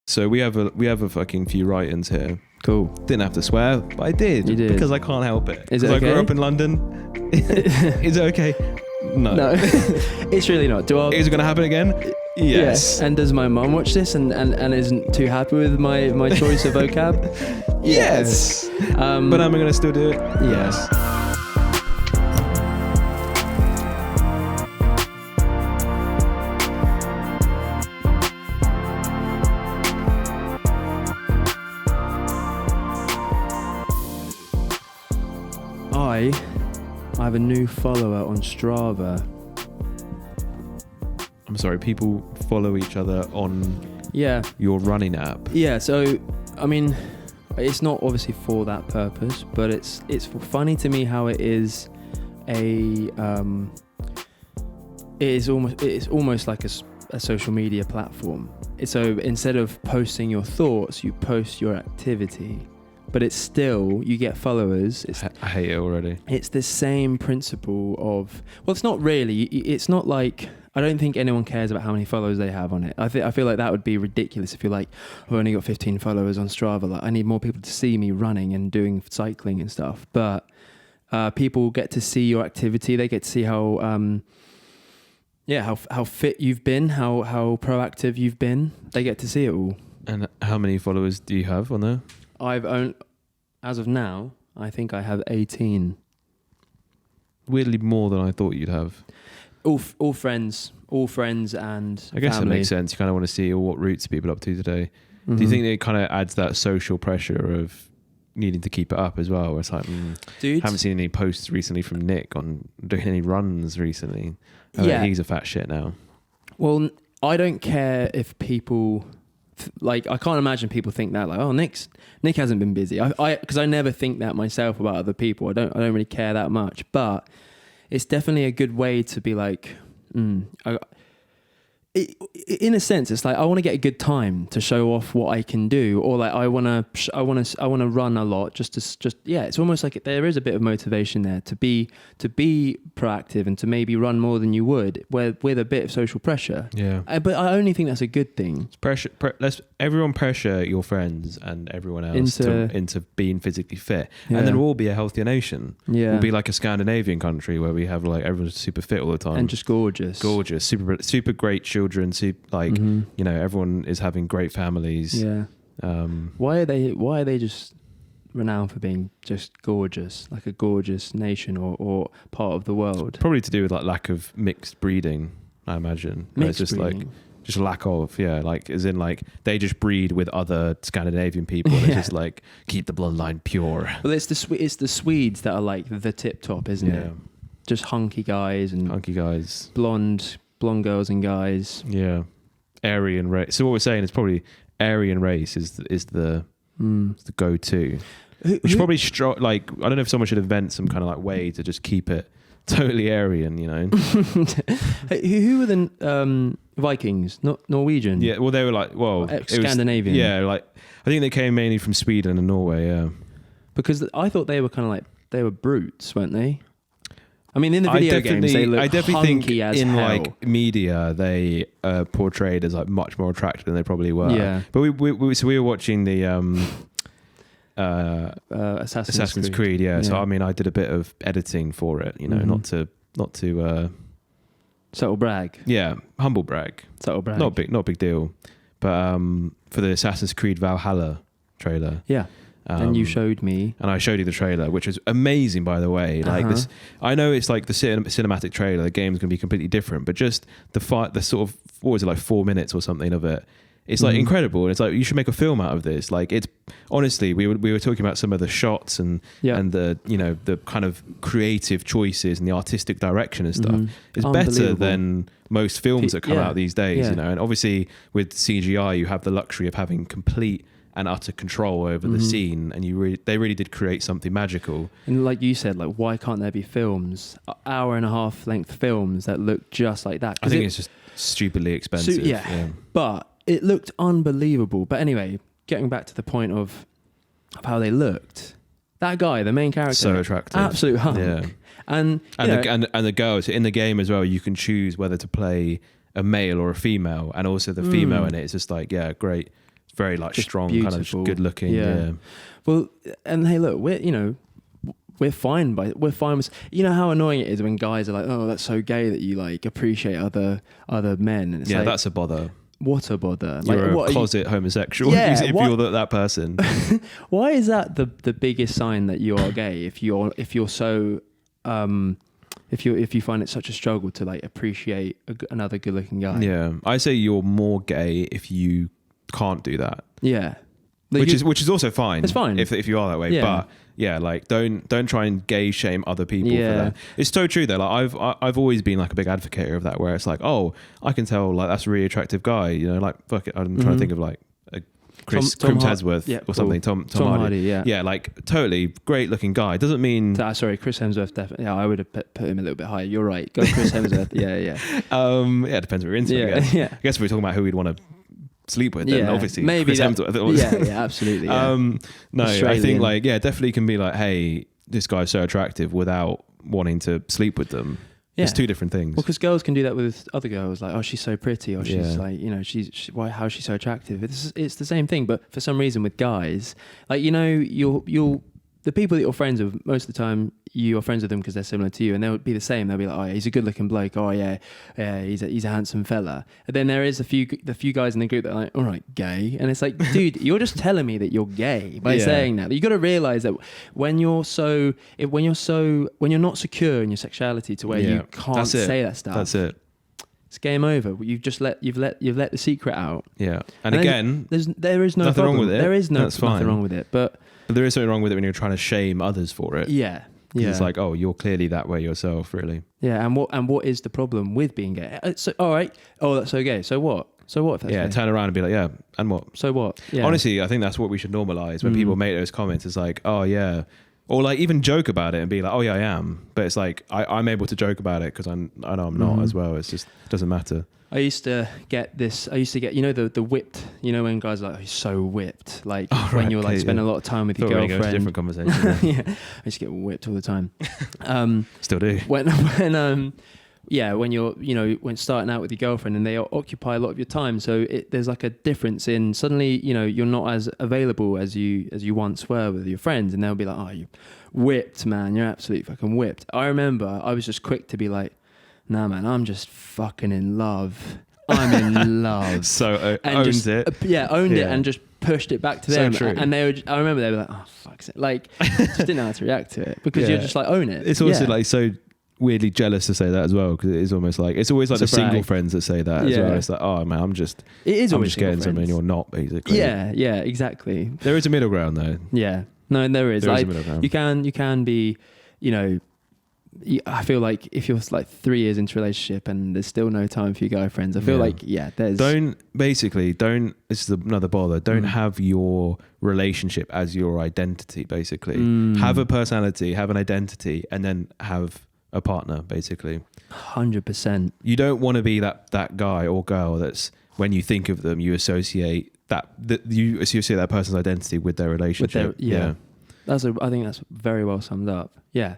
So we have a fucking few write-ins here. Cool. Didn't have to swear, but I did. You did. Because I can't help it. Is it okay? I grew okay? up in London. Is it okay? No. It's really not. Is it going to happen again? Yes. Yeah. And does my mum watch this and isn't too happy with my choice of vocab? Yes. But am I going to still do it? Yes. I have a new follower on Strava. I'm sorry, people follow each other on your running app. Yeah, so I mean, it's not obviously for that purpose, but it's funny to me how it is it's almost like a social media platform. So instead of posting your thoughts, you post your activity. But it's still, you get followers. I hate it already. It's the same principle of, well, it's not really. It's not like, I don't think anyone cares about how many followers they have on it. I feel like that would be ridiculous if you're like, I've only got 15 followers on Strava. Like, I need more people to see me running and doing cycling and stuff. But people get to see your activity. They get to see how fit you've been, how proactive you've been. They get to see it all. And how many followers do you have on there? As of now, I think I have 18. Weirdly more than I thought you'd have. All friends and I guess family. That makes sense. You kind of want to see what routes people are up to today. Mm-hmm. Do you think it kind of adds that social pressure of needing to keep it up as well? Where it's like, dude, haven't seen any posts recently from Nick on doing any runs recently. He's a fat shit now. Well, I don't care if people... Like, I can't imagine people think that, like, oh, Nick hasn't been busy. Because I never think that myself about other people. I don't really care that much. But it's definitely a good way to be like, in a sense, it's like I want to get a good time to show off what I can do, or like I want to run a lot. It's almost like there is a bit of motivation there to be proactive and to maybe run more than you would, with a bit of social pressure. Yeah, but I only think that's a good thing. It's pressure. Let's everyone pressure your friends and everyone else into being physically fit, and then we'll all be a healthier nation. Yeah, we'll be like a Scandinavian country where we have like everyone's super fit all the time and just gorgeous, super great children. Everyone is having great families. Yeah. Why are they just renowned for being just gorgeous, like a gorgeous nation or part of the world? Probably to do with like lack of mixed breeding, I imagine. Mixed breeding. Like just lack of, like as in like they just breed with other Scandinavian people and it's just like keep the bloodline pure. Well, it's the Swedes that are like the tip top, isn't it? Just hunky guys, blonde girls and guys. Yeah. Aryan race. So what we're saying is probably Aryan race is the go-to. We should probably I don't know if someone should invent some kind of like way to just keep it totally Aryan, Who were the Vikings? Not Norwegian? Yeah, well they were like, Scandinavian. I think they came mainly from Sweden and Norway, yeah. Because I thought they were kind of like, they were brutes, weren't they? I mean, in the video games, they look hunky as hell. Like media, they portrayed as like much more attractive than they probably were. Yeah. But we were watching the Assassin's Creed. Yeah. So I mean, I did a bit of editing for it. Not to subtle brag. Yeah, humble brag. Subtle brag. Not big deal. But for the Assassin's Creed Valhalla trailer. Yeah. And you showed me. And I showed you the trailer, which was amazing, by the way. Like this, I know it's like the cinematic trailer, the game's going to be completely different, but just the sort of, what was it, like 4 minutes or something of it. It's like incredible. And it's like, you should make a film out of this. Like it's, honestly, we were talking about some of the shots and the, the kind of creative choices and the artistic direction and stuff. It's better than most films that come out these days, and obviously with CGI, you have the luxury of having complete and utter control over the scene, and they really did create something magical. And like you said, like why can't there be films, hour and a half length films that look just like that? I think it's just stupidly expensive. But it looked unbelievable. But anyway, getting back to the point of how they looked, that guy, the main character, so attractive, absolute hunk. Yeah, and the girls in the game as well. You can choose whether to play a male or a female, and also the female in it is just like great. very like Just strong, beautiful. kind of good looking. Yeah. Well, and hey, look, we're fine with, you know how annoying it is when guys are like, oh, that's so gay that you like appreciate other men. And it's Yeah, like, that's a bother. What a bother. You're like, a closet homosexual Yeah, if you're that person. Why is that the biggest sign that you are gay? If you find it such a struggle to like appreciate another good looking guy. Yeah. I say you're more gay if you can't do that. Yeah. Which is also fine. It's fine if you are that way. Yeah. But yeah, like don't try and gay shame other people for that. It's so true though. Like I've always been like a big advocate of that, where it's like, oh, I can tell like that's a really attractive guy. You know, like fuck it. I'm trying to think of like a Chris Hemsworth or something. Tom Hardy. Yeah, like totally great looking guy. Doesn't mean sorry, Chris Hemsworth definitely. Yeah, I would have put him a little bit higher. You're right. Go Chris Hemsworth. Yeah. Yeah, it depends what you're into. I guess. I guess we're talking about who we'd want to sleep with, then obviously maybe Chris Hemsworth. Yeah, absolutely. Yeah. No, Australian. I think like definitely can be like, hey, this guy's so attractive without wanting to sleep with them. Yeah. It's two different things. Well, because girls can do that with other girls, like, oh, she's so pretty, or she's like, you know, how is she so attractive? It's the same thing, but for some reason with guys, like, you know, you'll the people that you're friends with, most of the time you're friends with them because they're similar to you, and they'll be the same. They'll be like, oh, he's a good looking bloke. Oh yeah, he's a handsome fella. And then there is the few guys in the group that are like, all right, gay. And it's like, dude, you're just telling me that you're gay by saying that. You got to realize that when you're not secure in your sexuality to where you can't say that stuff. That's it. It's game over. You've let the secret out. Yeah, and again, there is no nothing problem. wrong with it. There is nothing wrong with it, but there is something wrong with it when you're trying to shame others for it. Yeah. It's like, oh, you're clearly that way yourself, really. Yeah, and what is the problem with being gay? So, all right, oh, that's so gay. So what? So what if that's gay? Turn around and be like, yeah, and what? So what? Yeah. Honestly, I think that's what we should normalize when people make those comments. It's like, oh yeah, or like even joke about it and be like, oh yeah, I am. But it's like I'm able to joke about it because I know I'm not as well. It's just, it doesn't matter. I used to get, you know, the whipped, you know, when guys are like, oh, he's so whipped, like when you're like spending a lot of time with your girlfriend. Go to different conversations. Yeah, I used to get whipped all the time. Still do. When you're, when starting out with your girlfriend and they occupy a lot of your time, so there's like a difference in suddenly, you know, you're not as available as you once were with your friends, and they'll be like, oh, you whipped, man, you're absolutely fucking whipped. I remember I was just quick to be like, nah, man, I'm just fucking in love. I'm in love. So and owned just, it. Owned it and just pushed it back to them. So true. And I remember they were like, oh, fuck's it. Like, just didn't know how to react to it because you're just like, own it. It's also like so weirdly jealous to say that as well, because it is almost like, it's always like the single friends that say that as well. It's like, oh man, I'm just getting something you're not, basically. Yeah, exactly. There is a middle ground though. Yeah. No, there is. There is like, a middle ground. You can be, you know, I feel like if you're like 3 years into a relationship and there's still no time for your girlfriends, I feel like there's don't this is another bother, don't have your relationship as your identity, basically. Have a personality, have an identity, and then have a partner, basically. 100%. You don't want to be that guy or girl that's, when you think of them, you associate that person's identity with their relationship. I think that's very well summed up. Yeah.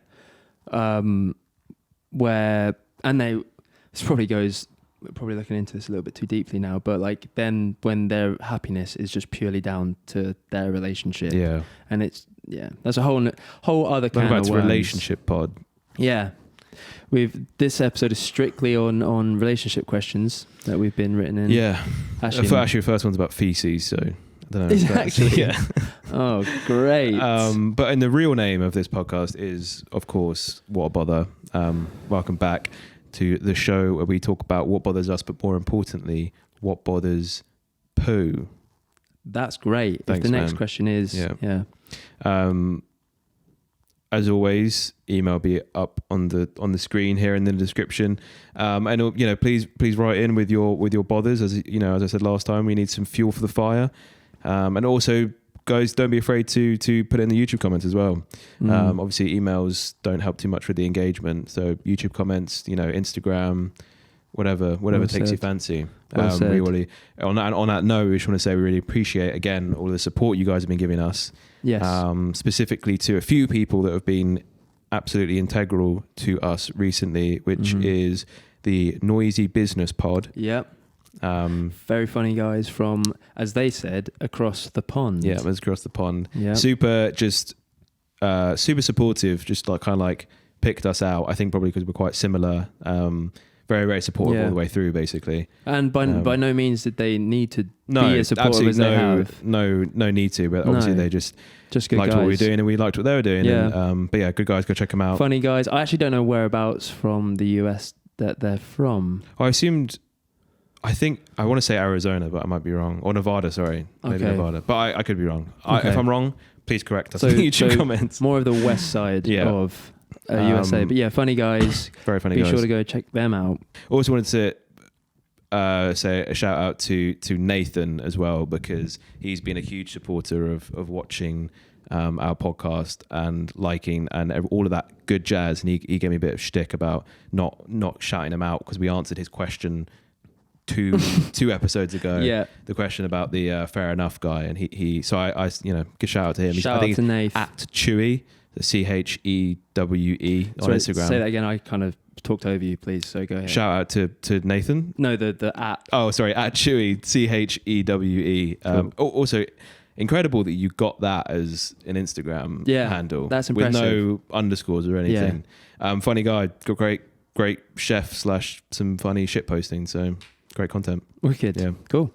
This probably goes, we're probably looking into this a little bit too deeply now, but like then when their happiness is just purely down to their relationship, and it's that's a whole other kind of worms. Relationship pod. This episode is strictly on relationship questions that we've been written in. Actually, the first one's about feces, so I don't know. Is it actually? Oh, great. But in the real name of this podcast is, of course, What a Bother. Welcome back to the show where we talk about what bothers us, but more importantly, what bothers poo. That's great. Thanks, if the next question is, as always, email will be up on the screen here in the description, and you know, please write in with your bothers. As you know, as I said last time, we need some fuel for the fire, and also, guys, don't be afraid to put it in the YouTube comments as well. Obviously, emails don't help too much with the engagement, so YouTube comments, you know, Instagram, whatever takes your fancy. We really, on that note, we just want to say we really appreciate again all the support you guys have been giving us. Yes. Specifically to a few people that have been absolutely integral to us recently, which is the Noisy Business Pod. Yep. Very funny guys from, as they said, across the pond. Yeah, it was across the pond. Yeah. Super supportive, just like kind of like picked us out. I think probably because we're quite similar. Very, very supportive all the way through, basically. And by no means did they need to be as supportive as they have. No need to, but obviously they just good liked guys. what we were doing and we liked what they were doing. Yeah. And, but yeah, good guys, go check them out. Funny guys. I actually don't know whereabouts from the US that they're from. I want to say Arizona, but I might be wrong. Or Nevada, sorry. Maybe Nevada. But I could be wrong. If I'm wrong, please correct us in the YouTube comments. More of the west side of USA. But yeah, funny guys. Very funny guys. Be sure to go check them out. Also wanted to say a shout out to Nathan as well, because he's been a huge supporter of watching our podcast and liking and all of that good jazz. And he gave me a bit of shtick about not shouting him out because we answered his question two episodes ago. Yeah, the question about the fair enough guy, and he so I good shout out to him. Shout out to Nath at Chewy, the CHEWE on Instagram. Say that again. I kind of talked over you, please. So go ahead. Shout out to Nathan. No, the at. Oh, sorry, at Chewy, CHEWE. Cool. Also, incredible that you got that as an Instagram handle. That's impressive. With no underscores or anything. Yeah. Funny guy, got great chef / some funny shit posting. So great content. Wicked. Yeah. Cool.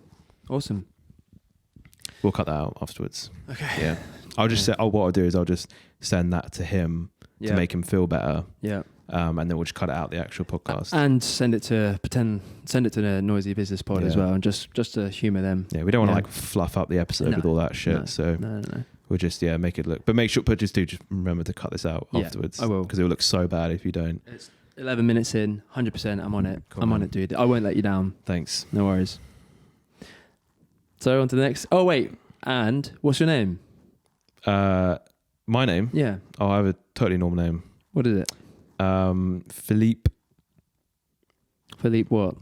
Awesome. We'll cut that out afterwards. Okay. Yeah. I'll just say, what I'll do is I'll just send that to him to make him feel better. Yeah. And then we'll just cut it out the actual podcast. And send it to the Noisy Business Pod as well, and just to humour them. Yeah, we don't want to like fluff up the episode with all that shit. No. We'll just make it look. But make sure, just remember to cut this out afterwards. I will, because it will look so bad if you don't. It's 11 minutes in, 100%. I'm on it. Cool, I'm on it, dude. I won't let you down. Thanks. No worries. So on to the next. Oh wait, and what's your name? My name? Yeah. Oh, I have a totally normal name. What is it? Philippe. Philippe what?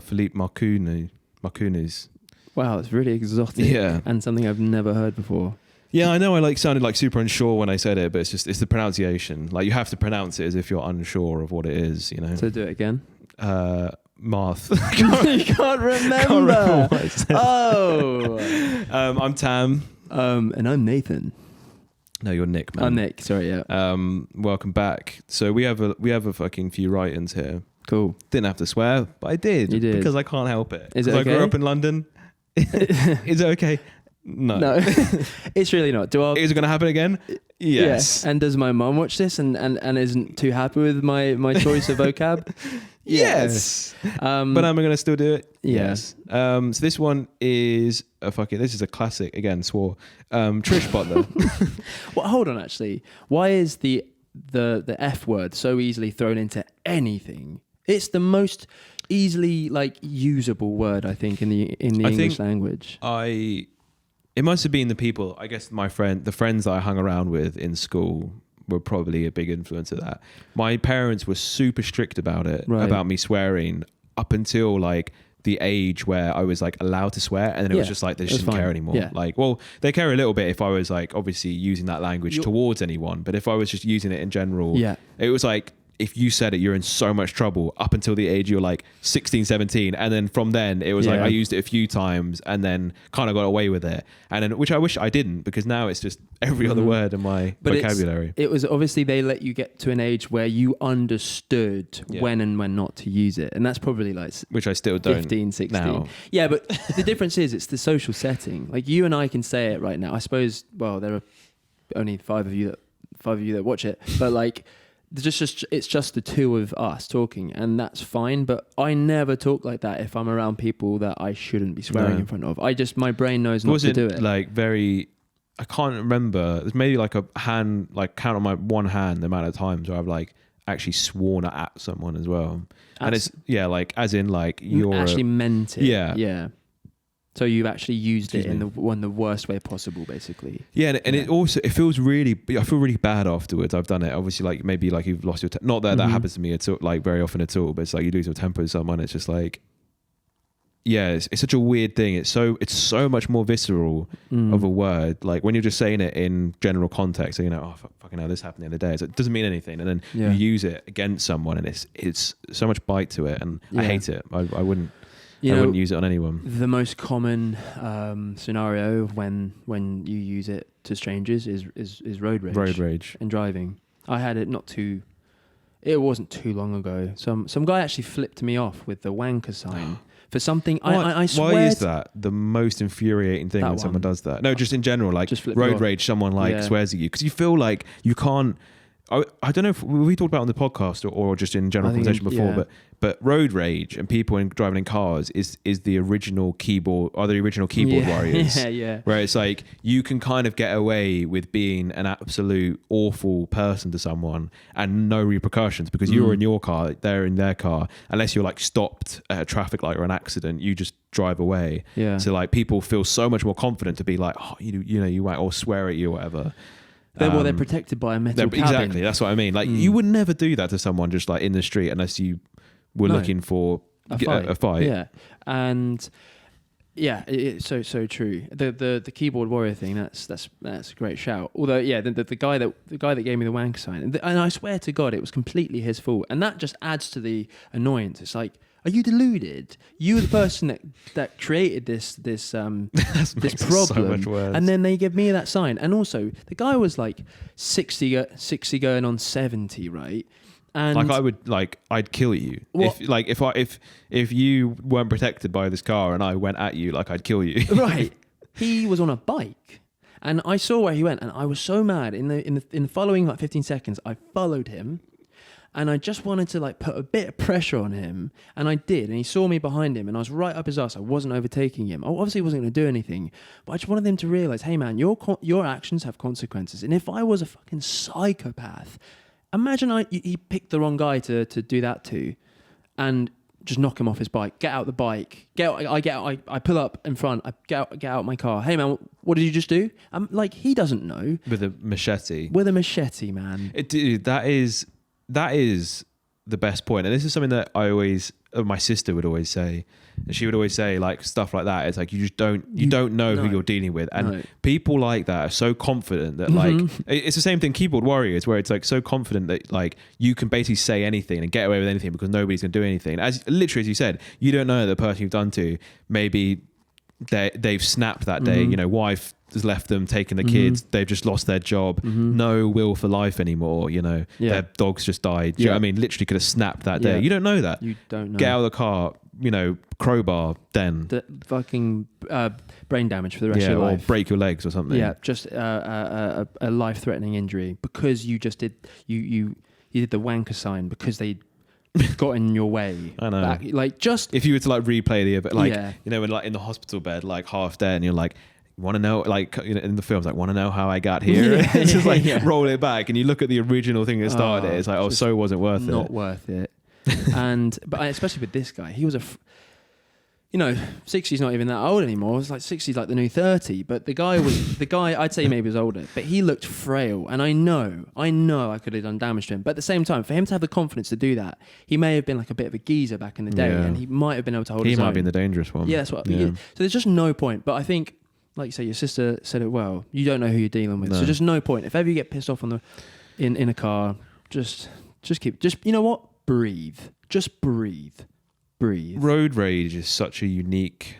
Philippe Marcunes. Wow, it's really exotic. Yeah. And something I've never heard before. Yeah, I know I sounded like super unsure when I said it, but it's the pronunciation. Like you have to pronounce it as if you're unsure of what it is, you know. So do it again. Marth. You can't remember. What I said. Oh. I'm Tam. And I'm Nathan. No, you're Nick, man. I'm Nick. Sorry, yeah. Welcome back. So we have a fucking few write-ins here. Cool. Didn't have to swear, but I did. You did. Because I can't help it. Is it okay? I grew up in London. Is it okay? No. It's really not. Is it going to happen again? Yes. Yeah. And does my mum watch this and isn't too happy with my choice of vocab? Yes. But am I going to still do it? Yeah. Yes. So this one is this is a classic. Again, swore. Trish Butler. Well, hold on. Actually, why is the F word so easily thrown into anything? It's the most easily usable word, I think, in the English language. It must have been the people. I guess the friends that I hung around with in school were probably a big influence of that. My parents were super strict about it, about me swearing up until the age where I was allowed to swear, and then it was just they just didn't care anymore. Yeah. They care a little bit if I was obviously using that language towards anyone, but if I was just using it in general, it was if you said it, you're in so much trouble up until the age you're 16, 17. And then from then it was I used it a few times and then kind of got away with it. And then, which I wish I didn't, because now it's just every other word in my vocabulary. It was obviously they let you get to an age where you understood when and when not to use it. And that's probably which I still don't 15, 16. Now. Yeah, but the difference is it's the social setting. You and I can say it right now. I suppose, there are only five of you that watch it, but it's just the two of us talking, and that's fine. But I never talk like that if I'm around people that I shouldn't be swearing in front of. My brain knows not to do it. I can't remember. There's maybe a hand, count on my one hand the amount of times where I've actually sworn at someone as well. And it's as in you're actually meant it. Yeah. So you've actually used it in the worst way possible, basically. Yeah, and it also, it feels really, I feel really bad afterwards. I've done it. Obviously, maybe you've lost your, not that that happens to me at all, very often at all, but it's you lose your temper with someone. It's just it's such a weird thing. It's so much more visceral of a word. When you're just saying it in general context, oh, fucking hell, this happened the other day. It doesn't mean anything. And then you use it against someone, and it's so much bite to it, and I hate it. I wouldn't You I know, wouldn't use it on anyone. the most common scenario of when you use it to strangers is road rage. Road rage. And driving. I had it it wasn't too long ago. Some guy actually flipped me off with the wanker sign for something. I swear. Why is that the most infuriating thing when someone does that? No, just in general, like road rage. Someone swears at you because you feel like you can't. I don't know if we talked about it on the podcast or just in general conversation before, but road rage and people driving in cars is the original keyboard warriors. Yeah. Where it's like you can kind of get away with being an absolute awful person to someone and no repercussions because you're in your car, they're in their car. Unless you're like stopped at a traffic light or an accident, you just drive away. Yeah. So like people feel so much more confident to be like, oh, you might or swear at you or whatever. They're protected by a metal cabin. Exactly, that's what I mean. Like you would never do that to someone just like in the street unless you were looking for a fight. Yeah, and yeah, it's so true. The keyboard warrior thing. That's a great shout. Although the guy that gave me the wank sign, and I swear to God, it was completely his fault, and that just adds to the annoyance. It's like, are you deluded? You were the person that created this problem, so much worse. And then they give me that sign. And also, the guy was like 60 going on 70, right? And I'd kill you. If you weren't protected by this car and I went at you, like I'd kill you. Right. He was on a bike, and I saw where he went, and I was so mad. In the following like 15 seconds, I followed him. And I just wanted to like put a bit of pressure on him, and I did. And he saw me behind him, and I was right up his ass. I wasn't overtaking him. I obviously wasn't going to do anything, but I just wanted him to realize, hey man, your actions have consequences. And if I was a fucking psychopath, imagine he picked the wrong guy to do that to, and just knock him off his bike. Get out the bike. I pull up in front. I get out my car. Hey man, what did you just do? I'm like, he doesn't know. With a machete. With a machete, man. Dude, that is the best point. And this is something that my sister would always say. And she would always say like stuff like that. It's like, you don't know who you're dealing with. And people like that are so confident that like, it's the same thing, keyboard warriors, where it's like so confident that like you can basically say anything and get away with anything because nobody's going to do anything. As you said, you don't know the person you've done to, maybe they've snapped that day, wife has left them, taken the kids, they've just lost their job, no will for life anymore, their dog's just died. Do you know what I mean? Literally could have snapped that day. You don't know that. You don't know. Get out of the car, crowbar, then. The fucking brain damage for the rest of your life. Or break your legs or something. Yeah, just a life-threatening injury because you just did, you did the wanker sign because they got in your way. I know. If you were to like replay the event, when like in the hospital bed, like half dead, and you're like, want to know, like in the films, like, want to know how I got here? It's just like roll it back, and you look at the original thing that started it. It's like, so wasn't worth it. Not worth it. But especially with this guy, he was 60's not even that old anymore. It's like 60's like the new 30. But the guy I'd say maybe was older, but he looked frail. And I know I could have done damage to him. But at the same time, for him to have the confidence to do that, he may have been like a bit of a geezer back in the day, and he might have been able to hold his own. He might have been the dangerous one. Yeah, that's what. Yeah. So there's just no point. But I think, like you say, your sister said it well. You don't know who you're dealing with, so just no point. If ever you get pissed off in a car, just you know what? Breathe. Just breathe. Road rage is such a unique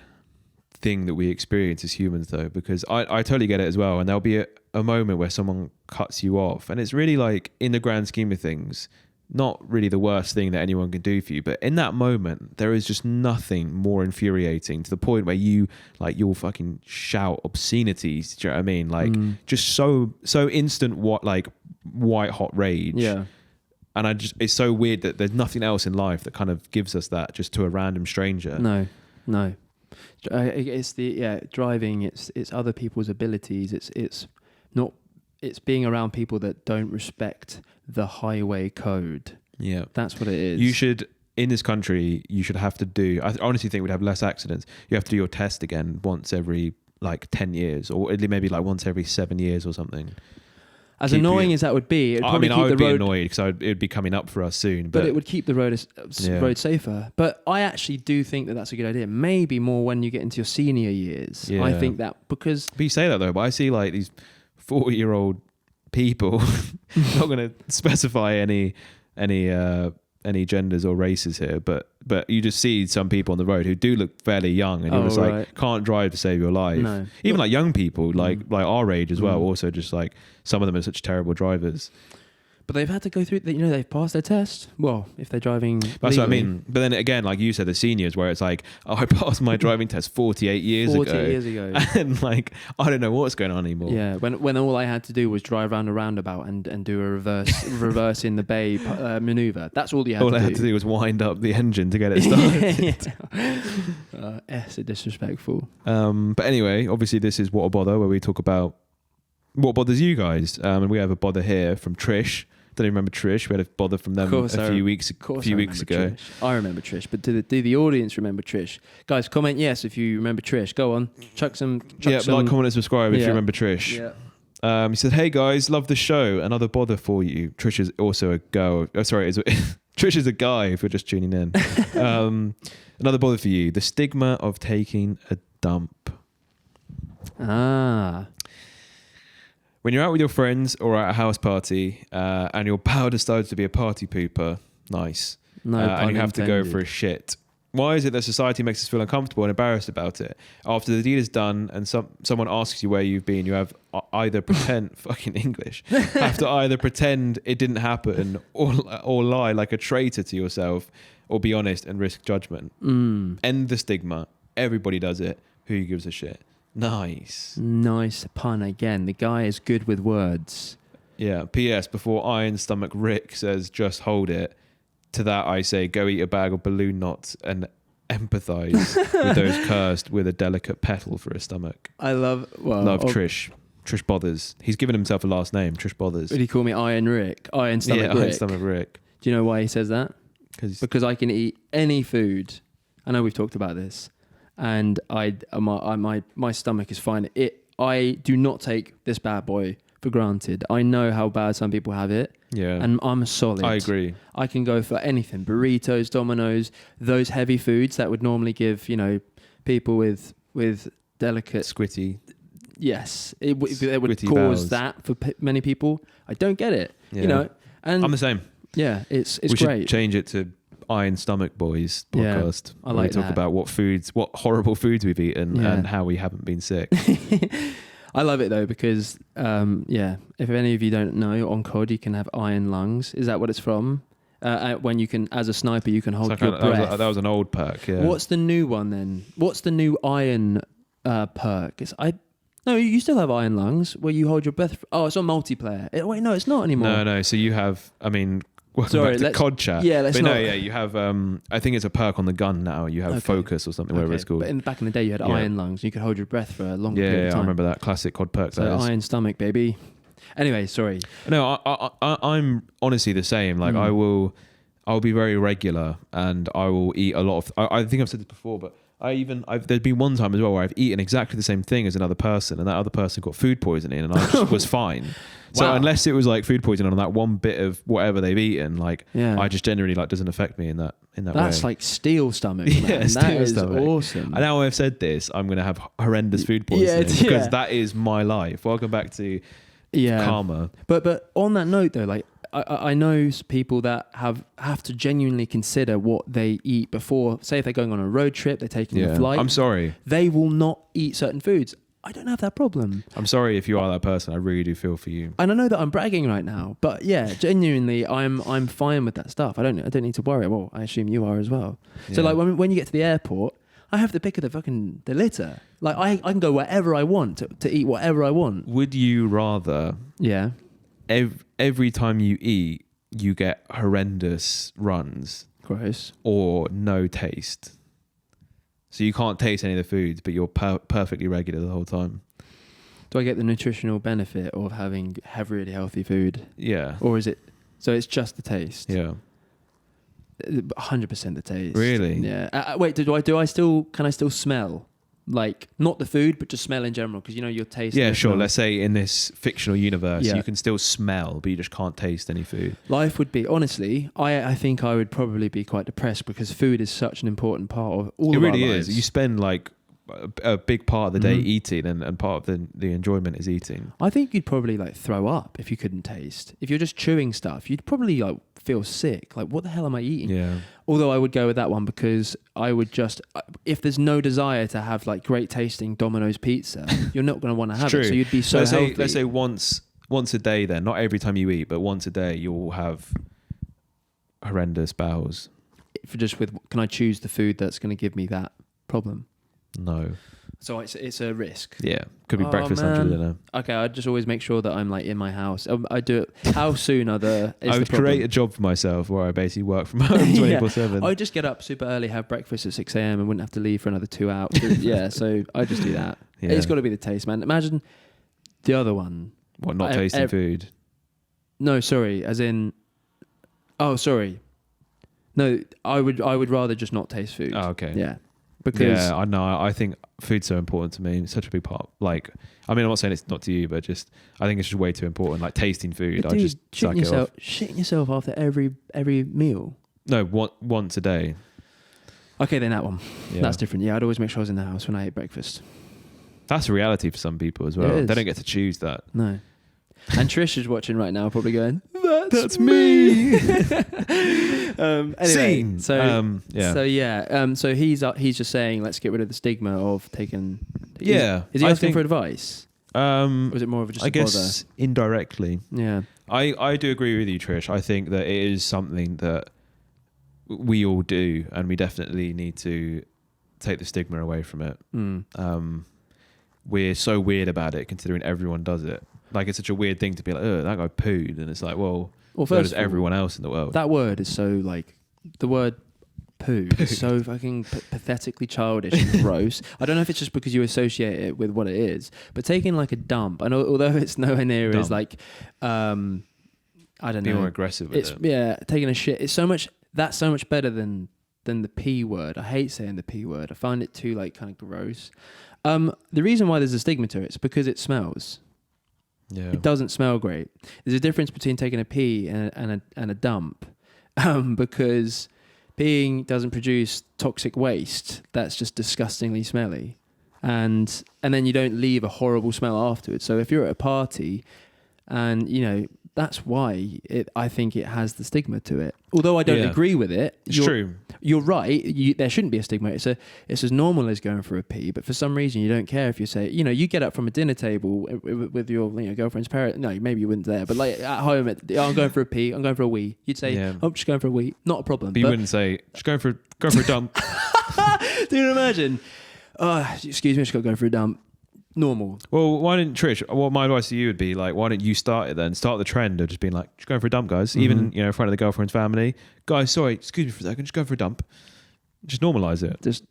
thing that we experience as humans, though, because I totally get it as well. And there'll be a moment where someone cuts you off, and it's really like, in the grand scheme of things, not really the worst thing that anyone can do for you, but in that moment there is just nothing more infuriating, to the point where you'll fucking shout obscenities. Do you know what I mean? Like just so instant, white hot rage. Yeah. And it's so weird that there's nothing else in life that kind of gives us that, just to a random stranger. No. It's driving. It's other people's abilities. It's being around people that don't respect the highway code. Yeah, that's what it is. You should, in this country, have to do. I honestly think we'd have less accidents. You have to do your test again once every like 10 years, or maybe like once every 7 years or something. As annoying as that would be, I would be annoyed because it would be coming up for us soon. But it would keep the road safer. But I actually do think that that's a good idea. Maybe more when you get into your senior years. Yeah. I think that because... But you say that though, but I see like these 40-year-old people, not going to specify any any genders or races here, but you just see some people on the road who do look fairly young, and you're just like, can't drive to save your life. No. Even like young people, like our age as well, also just like some of them are such terrible drivers. But they've had to go through, they've passed their test. Well, if they're driving That's what I mean. But then again, like you said, the seniors, where it's like, I passed my driving test 48 years ago. 48 years ago. And like, I don't know what's going on anymore. Yeah, when all I had to do was drive around a roundabout and do a reverse in the bay maneuver. That's all you had to do. All I had to do was wind up the engine to get it started. So disrespectful. But anyway, obviously this is What a Bother, where we talk about what bothers you guys. And we have a bother here from Trish. Don't even remember Trish. We had a bother from them a few weeks ago. Trish. I remember Trish, but do the audience remember Trish? Guys, comment yes if you remember Trish. Go on, chuck some. Like, comment, and subscribe if you remember Trish. Yeah. He said, "Hey guys, love the show. Another bother for you." Trish is also a girl. Oh, sorry, Trish is a guy. If you're just tuning in, another bother for you: the stigma of taking a dump. When you're out with your friends or at a house party and your pal decides to be a party pooper, nice, and you have to go for a shit. Why is it that society makes us feel uncomfortable and embarrassed about it? After the deed is done and someone asks you where you've been, you have either pretend fucking English, have to either pretend it didn't happen or lie like a traitor to yourself, or be honest and risk judgment. End the stigma. Everybody does it. Who gives a shit? Nice pun again. The guy is good with words. Yeah. P.S. Before Iron Stomach Rick says just hold it, to that I say go eat a bag of balloon knots and empathise with those cursed with a delicate petal for a stomach. I love Trish. Trish Bothers. He's given himself a last name. Trish Bothers. Would he call me Iron Rick? Iron Stomach Rick. Iron Stomach Rick. Do you know why he says that? Because I can eat any food. I know we've talked about this. And my stomach is fine. I do not take this bad boy for granted. I know how bad some people have it. Yeah. And I'm solid. I agree. I can go for anything. Burritos, Domino's, those heavy foods that would normally give, people with delicate... Squitty. Yes. It would cause bowels. That for many people. I don't get it. Yeah. And I'm the same. Yeah, it's great. We should change it to Iron Stomach Boys podcast. I like we talk about what horrible foods we've eaten and how we haven't been sick. I love it though because if any of you don't know, on COD you can have iron lungs. Is that what it's from? When you can, as a sniper, you can hold your breath. That was an old perk. Yeah. What's the new one then? What's the new iron perk? No, you still have iron lungs where you hold your breath. It's on multiplayer. Wait, no, it's not anymore. No. So you have. Sorry, back to COD chat. Yeah, let's not. You have. I think it's a perk on the gun now. You have focus or something, whatever it's called. But back in the day, you had iron lungs. You could hold your breath for a long period of time. I remember that classic COD perk. So iron stomach, baby. Anyway, sorry. No, I'm honestly the same. Like I'll be very regular, and I will eat a lot of. I think I've said this before, but there's been one time as well where I've eaten exactly the same thing as another person, and that other person got food poisoning, and I just was fine. So unless it was like food poisoning on that one bit of whatever they've eaten, I just generally doesn't affect me in that way. That's like steel stomach. Man. Yeah, that is stomach. Awesome. And now I've said this, I'm going to have horrendous food poisoning because that is my life. Welcome back to karma. But on that note though, I know people that have to genuinely consider what they eat before. Say if they're going on a road trip, they're taking a flight. I'm sorry. They will not eat certain foods. I don't have that problem. I'm sorry if you are that person. I really do feel for you. And I know that I'm bragging right now, but genuinely, I'm fine with that stuff. I don't need to worry. Well, I assume you are as well. Yeah. So when you get to the airport, I have the pick of the litter. I can go wherever I want to eat whatever I want. Would you rather? Yeah. Every time you eat, you get horrendous runs. Gross. Or no taste. So you can't taste any of the foods, but you're perfectly regular the whole time. Do I get the nutritional benefit of have really healthy food? Yeah. Or is it... So it's just the taste? Yeah. 100% the taste. Really? Yeah. Wait, can I still smell? Not the food, but just smell in general, because your taste. Yeah, sure. Let's say in this fictional universe, you can still smell, but you just can't taste any food. Life would be, honestly, I think I would probably be quite depressed because food is such an important part of all of our lives. It really is. You spend a big part of the day Mhm. eating, and part of the enjoyment is eating. I think you'd probably like throw up if you couldn't taste. If you're just chewing stuff, you'd probably like feel sick. Like, what the hell am I eating? Yeah. Although I would go with that one because I would just, if there's no desire to have like great tasting Domino's pizza, you're not going to want to have True. it. So you'd be so let's healthy. say, let's say once a day then, not every time you eat, but once a day you'll have horrendous bowels. For just with, can I choose the food that's going to give me that problem? No. So it's a risk. Yeah. Could be Oh, breakfast, lunch, or man. dinner. Okay, I just always make sure that I'm like in my house. I do it. How soon are the? I would create a job for myself where I basically work from home 24/7. I'd just get up super early, have breakfast at 6 a.m. and wouldn't have to leave for another 2 hours. Yeah, so I just do that. Yeah. It's got to be the taste, man. Imagine the other one. What, not tasting food? No, sorry. As in, oh, sorry. No, I would rather just not taste food. Oh, okay. Yeah, because Yeah, I know. I think food's so important to me. It's such a big part. Like, I mean, I'm not saying it's not to you, but just I think it's just way too important. Like tasting food, But I dude, just suck it off. shitting yourself after every meal. No, once a day. Okay, then that one. Yeah. That's different. Yeah, I'd always make sure I was in the house when I ate breakfast. That's a reality for some people as well. It is. They don't get to choose that. No. And Trish is watching right now, probably going, That's me. anyway, Scene. Yeah. So he's just saying, let's get rid of the stigma of taking. Yeah, Is he I asking think- for advice? Or is it more of just I a guess indirectly. bother? Yeah. I do agree with you, Trish. I think that it is something that we all do, and we definitely need to take the stigma away from it. Mm. We're so weird about it, considering everyone does it. Like, it's such a weird thing to be like, oh, that guy pooed, and it's like, well so does of all, everyone else in the world. that word is so like the word poo is so fucking pathetically childish and gross. I don't know if it's just because you associate it with what it is, but taking like a dump, and although it's nowhere near as like, I don't Be know, more aggressive with it's it. yeah, taking a shit. It's so much better than the P word. I hate saying the P word. I find it too like kind of gross. The reason why there's a stigma to it is because it smells. Yeah. It doesn't smell great. There's a difference between taking a pee and a dump, because peeing doesn't produce toxic waste that's just disgustingly smelly, and then you don't leave a horrible smell afterwards. So if you're at a party, and you know, that's why I think it has the stigma to it. Although I don't agree with it. It's true. You're right. There shouldn't be a stigma. It's as normal as going for a pee. But for some reason, you don't care if you say, you know, you get up from a dinner table with your girlfriend's parent. No, maybe you wouldn't there. But like at home, I'm going for a pee. I'm going for a wee. You'd say, I'm just going for a wee. Not a problem. But you wouldn't say, just go for a dump. Do you imagine? Excuse me, I just got to go for a dump. Normal. Well, why didn't Trish? Well, my advice to you would be like, why don't you start it then? Start the trend of just being like, just going for a dump, guys. Mm-hmm. Even in front of the girlfriend's family, guys. Sorry, excuse me for a second. Just go for a dump. Just normalize it.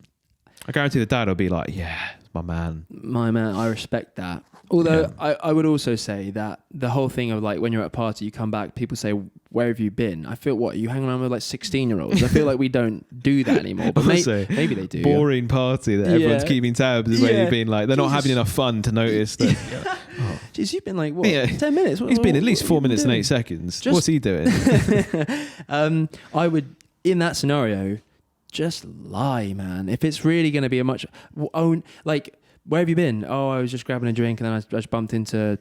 I guarantee the dad will be like, yeah, it's my man. My man, I respect that. Although I would also say that the whole thing of like when you're at a party, you come back, people say, where have you been? I feel you hang around with like 16-year-olds. I feel like we don't do that anymore. But Also, maybe they do. Boring party that everyone's keeping tabs is where you've been like, they're not having enough fun to notice that. Jeez, you've been like, what, 10 minutes? He's been at least 4 minutes and 8 seconds. What's he doing? I would, in that scenario, just lie, man. If it's really going to be like, where have you been? Oh, I was just grabbing a drink and then I just bumped into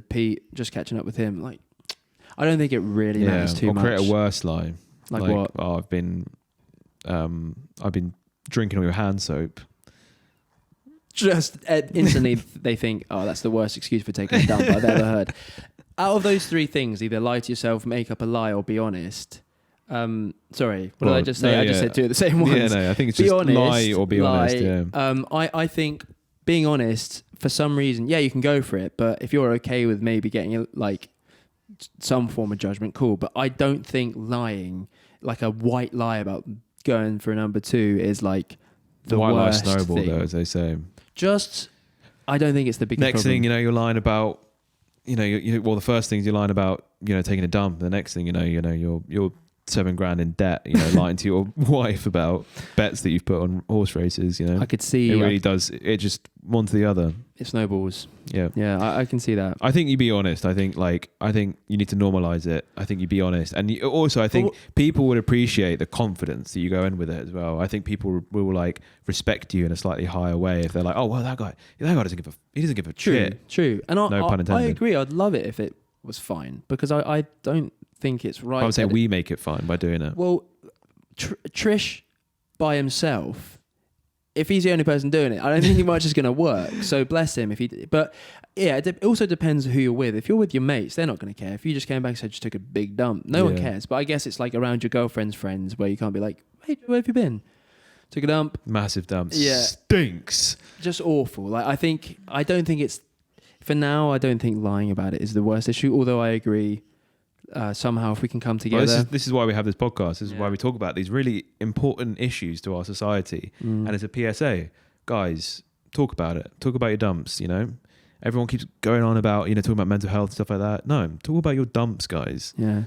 Pete, just catching up with him. Like, I don't think it really matters too much. Or create a worse lie. Like what? Oh, I've been drinking all your hand soap. Just instantly they think, oh, that's the worst excuse for taking a dump I've ever heard. Out of those three things, either lie to yourself, make up a lie, or be honest. Sorry, what did I just say? I just said two of the same ones. Yeah, no, I think it's just honest, lie or be honest. Yeah. I think being honest, for some reason, you can go for it. But if you're okay with maybe getting like some form of judgment, cool. But I don't think lying, like a white lie about going for a number 2, is like the white lie worst snowball, thing. though, as they say. I don't think it's the biggest Next problem. thing you're lying about, well, the first thing is you're lying about, taking a dump. The next thing you're $7,000 in debt, you know, lying to your wife about bets that you've put on horse races, you know. I could see it really does. It just one to the other. It snowballs. Yeah. I can see that. I think you be honest. I think you need to normalize it. I think you be honest, and also I think people would appreciate the confidence that you go in with it as well. I think people will like respect you in a slightly higher way if they're like, oh well, that guy doesn't give a shit. True. And no pun intended. I agree. I'd love it if it was fine, because I don't think it's right. I would say we make it fine by doing it. Well, Trish by himself, if he's the only person doing it, I don't think much is going to work. So bless him if he. But yeah, it also depends who you're with. If you're with your mates, they're not going to care. If you just came back and said just took a big dump, no one cares. But I guess it's like around your girlfriend's friends where you can't be like, hey, where have you been? Took a dump. Massive dump. Yeah. Stinks. Just awful. Like I don't think it's, for now, I don't think lying about it is the worst issue. Although I agree. Somehow if we can come together. Well, this is why we have this podcast. This is why we talk about these really important issues to our society. And it's a PSA. Guys, talk about it. Talk about your dumps, you know. Everyone keeps going on about, you know, talking about mental health and stuff like that. No, talk about your dumps, guys. Yeah.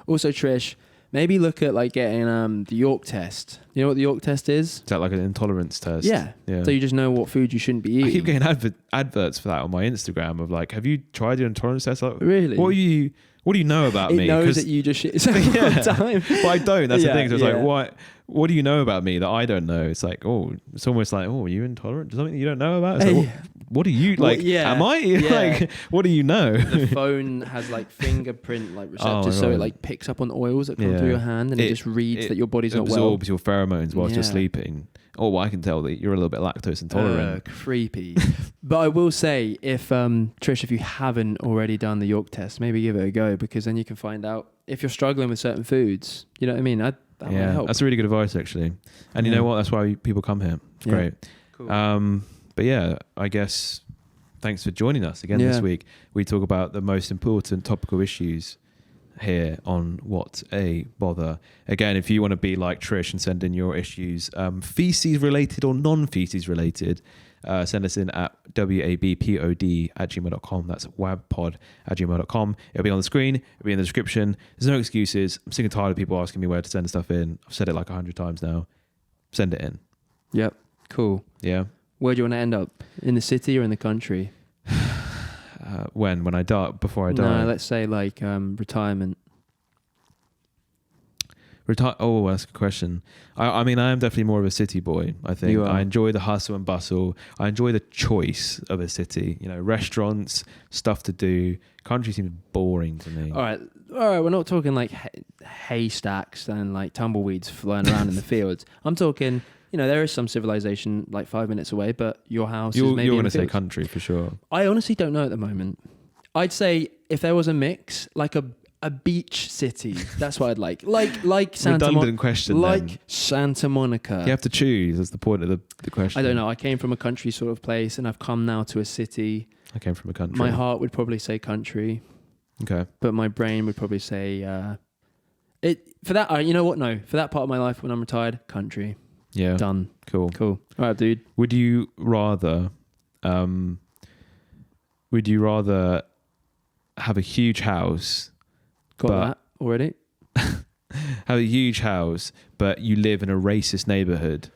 Also, Trish, maybe look at like getting the York test. You know what the York test is? Is that like an intolerance test? Yeah. So you just know what food you shouldn't be eating. I keep getting adverts for that on my Instagram of like, have you tried your intolerance test? Like, really? What do you know about me? It knows that you just shit all the time. But I don't. That's the thing. So it's like, what do you know about me that I don't know? It's like, it's almost like, are you intolerant to something you don't know about? It's like, what do you like? Am I? Like, what do you know? The phone has like fingerprint like receptors, so it like picks up on oils that come through your hand, and it just reads that your body's not well. It absorbs your pheromones whilst you're sleeping. Oh, I can tell that you're a little bit lactose intolerant. Creepy. But I will say, if Trish, if you haven't already done the York test, maybe give it a go, because then you can find out if you're struggling with certain foods. You know what I mean? That might help. That's really good advice, actually. And you know what? That's why people come here. It's great. Cool. But yeah, I guess thanks for joining us again this week. We talk about the most important topical issues here on What a Bother. Again, if you want to be like Trish and send in your issues, feces related or non-feces related, send us in at wabpod@gmail.com. That's wabpod@gmail.com. It'll be on the screen, it'll be in the description. There's no excuses. I'm sick and tired of people asking me where to send stuff in. I've said it like 100 times now. Send it in. Yep. Cool. Yeah. Where do you want to end up? In the city or in the country? When I die, before I die? No, let's say like retirement. Oh, that's a good question. I mean, I am definitely more of a city boy. I think I enjoy the hustle and bustle. I enjoy the choice of a city. You know, restaurants, stuff to do. Country seems boring to me. All right. We're not talking like haystacks and like tumbleweeds flying around in the fields. I'm talking. You know, there is some civilization like 5 minutes away, but your house is maybe You're going to say country for sure. I honestly don't know at the moment. I'd say if there was a mix, like a beach city, that's what I'd like. Like Santa Redundant question. Like Santa Monica. You have to choose. That's the point of the question. I don't know. I came from a country sort of place, and I've come now to a city. I came from a country. My heart would probably say country. Okay. But my brain would probably say it. For that, you know what? No, for that part of my life when I'm retired, country. Yeah. Done. Cool. All right, dude. Would you rather have a huge house? Got that already? Have a huge house, but you live in a racist neighborhood.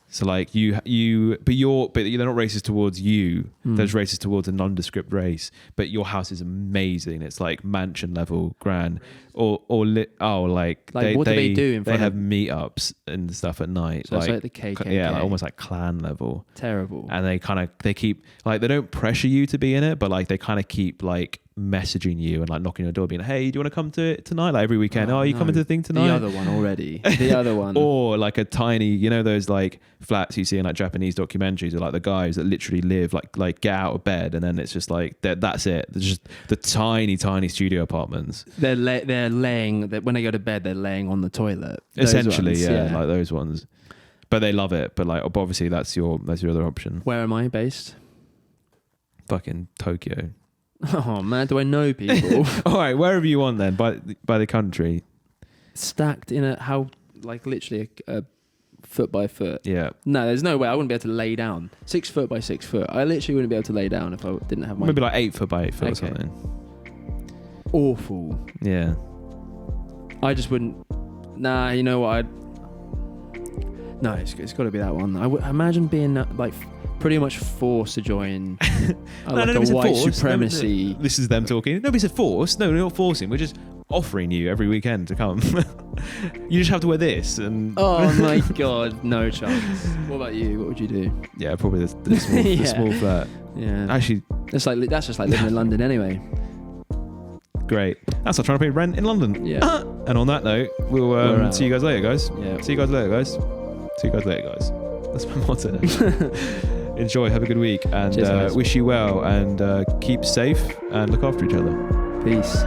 So like but they're not racist towards you. There's racist towards a nondescript race. But your house is amazing. It's like mansion level grand. What do they do in front? They have meetups and stuff at night. So it's like the KKK. Yeah, like almost like clan level. Terrible. And they keep like, they don't pressure you to be in it, but like they kind of keep like messaging you and like knocking on your door being like, hey, do you want to come to it tonight, like every weekend? Are you coming to the thing tonight? The other one already. The other one. Or like a tiny, you know, those like flats you see in like Japanese documentaries of like the guys that literally live like get out of bed and then it's just like that's it. There's just the tiny studio apartments. They're laying that when they go to bed they're laying on the toilet. Essentially, yeah, like those ones. But they love it. But like obviously that's your other option. Where am I based? Fucking Tokyo. Oh man, do I know people? All right, wherever you want then, by the country. Stacked in like literally a foot by foot. Yeah. No, there's no way. I wouldn't be able to lay down. 6 foot by 6 foot. I literally wouldn't be able to lay down if I didn't have my... Maybe like 8 foot by 8 foot or something. Awful. Yeah. I just wouldn't... Nah, you know what? No, it's got to be that one. I imagine being like pretty much forced to join like a white supremacy. No, this is them talking. Nobody said forced. No, we're not forcing. We're just offering you every weekend to come. You just have to wear this. And oh my god, no chance. What about you? What would you do? Yeah, probably the small, the small flat. Yeah, actually, that's just like living in London anyway. Great. That's not trying to pay rent in London. Yeah. And on that note, we'll see you guys later, guys. Yeah. See you guys later, guys. See you guys later, guys. That's my motto. Enjoy. Have a good week, and cheers, wish you well, and keep safe and look after each other. Peace.